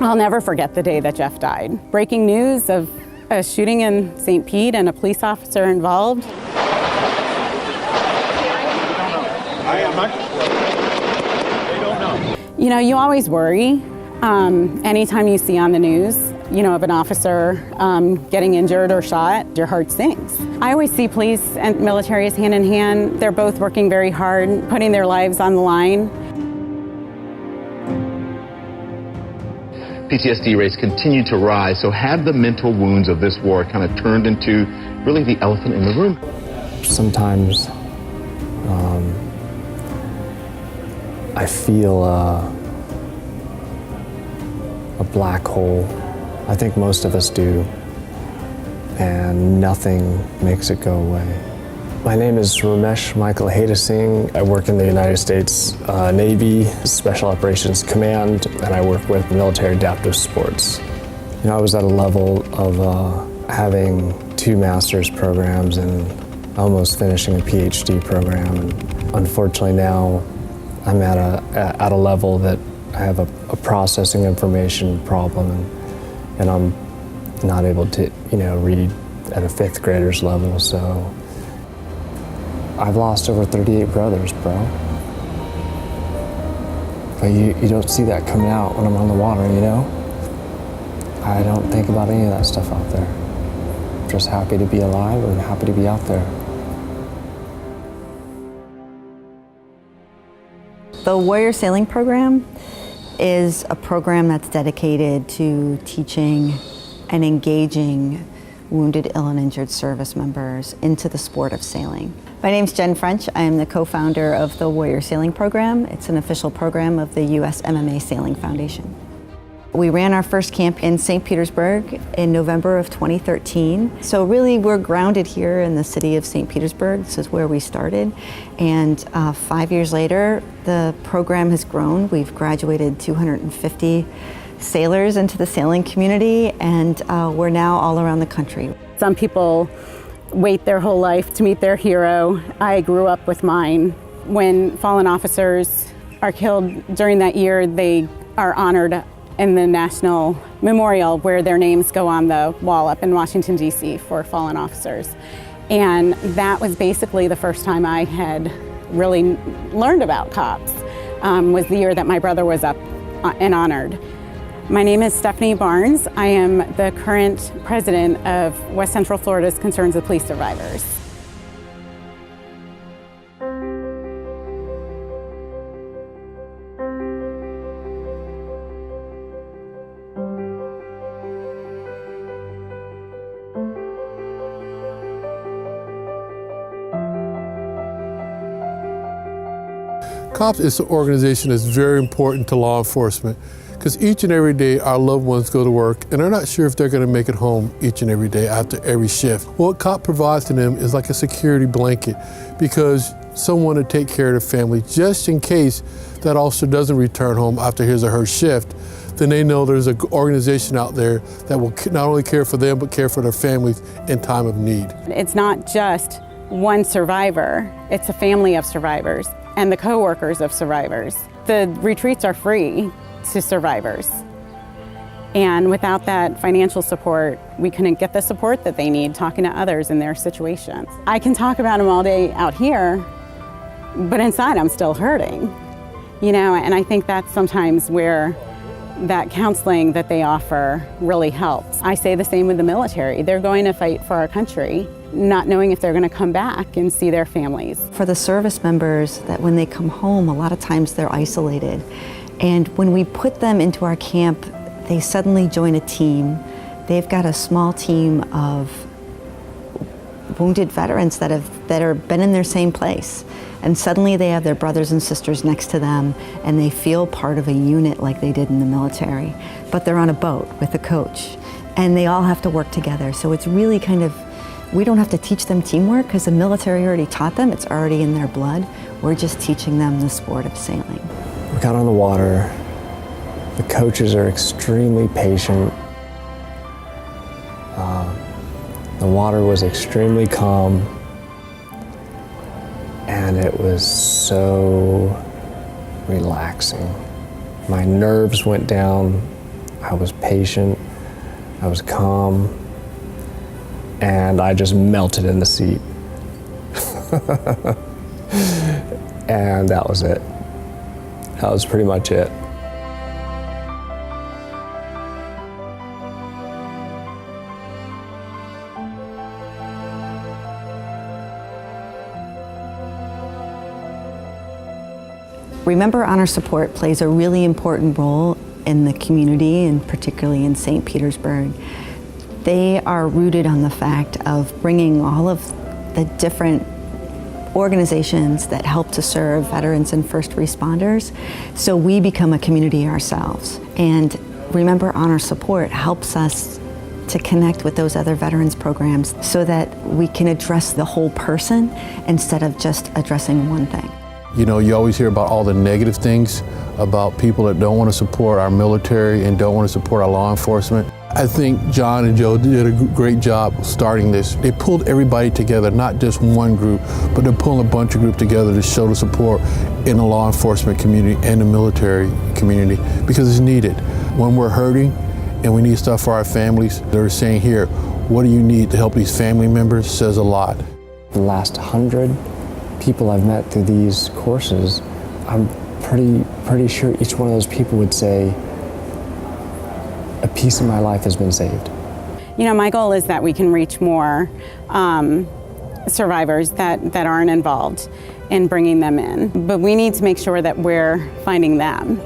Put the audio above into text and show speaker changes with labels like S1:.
S1: I'll never forget the day that Jeff died. Breaking news of a shooting in St. Pete and a police officer involved. You know, you always worry anytime you see on the news, you know, of an officer getting injured or shot, your heart sinks. I always see police and military as hand in hand. They're both working very hard, putting their lives on the line.
S2: PTSD rates continue to rise, so have the mental wounds of this war kind of turned into really the elephant in the room?
S3: Sometimes I feel a black hole. I think most of us do, and nothing makes it go away. My name is Ramesh Michael Heda Singh. I work in the United States Navy Special Operations Command, and I work with military adaptive sports. You know, I was at a level of having 2 master's programs and almost finishing a PhD program. And unfortunately now I'm at a level that I have a processing information problem, and I'm not able to, you know, read at a 5th grader's level. So I've lost over 38 brothers, bro. But you don't see that coming out when I'm on the water, you know? I don't think about any of that stuff out there. I'm just happy to be alive and happy to be out there.
S4: The Warrior Sailing Program is a program that's dedicated to teaching and engaging wounded, ill, and injured service members into the sport of sailing. My name's Jen French. I am the co-founder of the Warrior Sailing Program. It's an official program of the U.S. MMA Sailing Foundation. We ran our first camp in St. Petersburg in November of 2013. So really we're grounded here in the city of St. Petersburg. This is where we started. And 5 years later, the program has grown. We've graduated 250 sailors into the sailing community, and we're now all around the country.
S1: Some people wait their whole life to meet their hero. I grew up with mine. When fallen officers are killed during that year, they are honored in the National Memorial where their names go on the wall up in Washington, D.C. for fallen officers. And that was basically the first time I had really learned about cops, was the year that my brother was up and honored. My name is Stephanie Barnes. I am the current president of West Central Florida's Concerns of Police Survivors.
S5: COPS is an organization that's very important to law enforcement because each and every day our loved ones go to work and they're not sure if they're going to make it home each and every day after every shift. What COP provides to them is like a security blanket because someone to take care of the family just in case that officer doesn't return home after his or her shift. Then they know there's an organization out there that will not only care for them but care for their families in time of need. It's not just one survivor, it's a family of survivors and the co-workers of survivors. The retreats are free to survivors. And without that financial support, we couldn't get the support that they need talking to others in their situations. I can talk about them all day out here, but inside I'm still hurting, you know, and I think that's sometimes where that counseling that they offer really helps. I say the same with the military. They're going to fight for our country, not knowing if they're going to come back and see their families.
S4: For the service members, that when they come home, a lot of times they're isolated. And when we put them into our camp, they suddenly join a team. They've got a small team of wounded veterans that have been in their same place. And suddenly they have their brothers and sisters next to them and they feel part of a unit like they did in the military. But they're on a boat with a coach and they all have to work together. So it's really kind of, we don't have to teach them teamwork because the military already taught them, it's already in their blood. We're just teaching them the sport of sailing.
S3: We got on the water. The coaches are extremely patient. The water was extremely calm. And it was so relaxing. My nerves went down I was patient, I was calm, and I just melted in the seat. And that was it. That was pretty much it.
S4: Remember Honor Support plays a really important role in the community, and particularly in St. Petersburg. They are rooted on the fact of bringing all of the different organizations that help to serve veterans and first responders, so we become a community ourselves. And Remember Honor Support helps us to connect with those other veterans programs so that we can address the whole person instead of just addressing one thing.
S5: You know, you always hear about all the negative things about people that don't want to support our military and don't want to support our law enforcement. I think John and Joe did a great job starting this. They pulled everybody together, not just one group, but they're pulling a bunch of groups together to show the support in the law enforcement community and the military community, because it's needed. When we're hurting and we need stuff for our families, they're saying here, what do you need to help these family members, says a lot.
S3: The last 100 people I've met through these courses, I'm pretty sure each one of those people would say, a piece of my life has been saved.
S1: You know, my goal is that we can reach more survivors that aren't involved and bringing them in. But we need to make sure that we're finding them.